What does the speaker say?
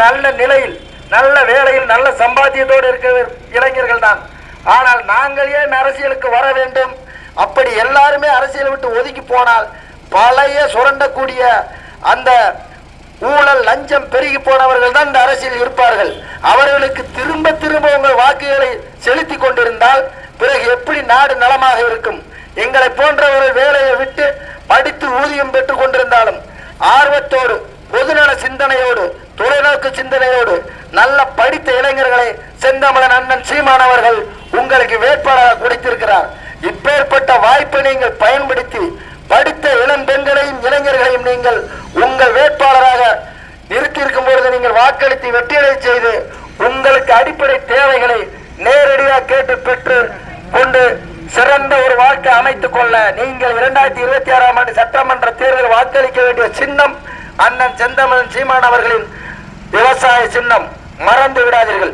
நல்ல நிலையில், நல்ல வேலையில், நல்ல சம்பாத்தியத்தோடு இருக்கிற இளைஞர்கள் தான். ஆனால் நாங்கள் ஏன் அரசியலுக்கு வர வேண்டும்? அப்படி எல்லாருமே அரசியலை விட்டு ஒதுக்கி போனால் பழைய சுரண்டக்கூடிய அந்த ஊழல் லஞ்சம் பெருகி போனவர்கள் தான் இந்த அரசியல் இருப்பார்கள். அவர்களுக்கு திரும்ப திரும்ப உங்கள் வாக்குகளை செலுத்தி கொண்டிருந்தால் பிறகு எப்படி நாடு நலமாக இருக்கும்? எங்களை போன்றவர்கள் வேலையை விட்டு படித்து ஊதியம் பெற்றுக் கொண்டிருந்தாலும் ஆர்வத்தோடு, பொதுநல சிந்தனையோடு, தொலைநோக்கு சிந்தனையோடு நல்ல படித்த இளைஞர்களை செந்தமிழன் அண்ணன் சீமான் அவர்கள் உங்களுக்கு வேட்பாளராக கொடுத்திருக்கிறார். இப்பேற்பட்ட வாய்ப்பை நீங்கள் பயன்படுத்தி படித்த இளம் பெண்களையும் இளைஞர்களையும் நீங்கள் உங்கள் வேட்பாளராக நிறுத்தியிருக்கும் பொழுது நீங்கள் வாக்களித்து வெற்றியடை செய்து உங்களுக்கு அடிப்படை தேவைகளை நேரடியாக கேட்டு பெற்று கொண்டு சிறந்த ஒரு வாழ்க்கை அமைத்துக் கொள்ள நீங்கள் 2026ஆம் ஆண்டு சட்டமன்ற தேர்தல் வாக்களிக்க வேண்டிய சின்னம் அண்ணன் செந்தமிழன் சீமான் அவர்களின் விவசாய சின்னம். மறந்து விடாதீர்கள்.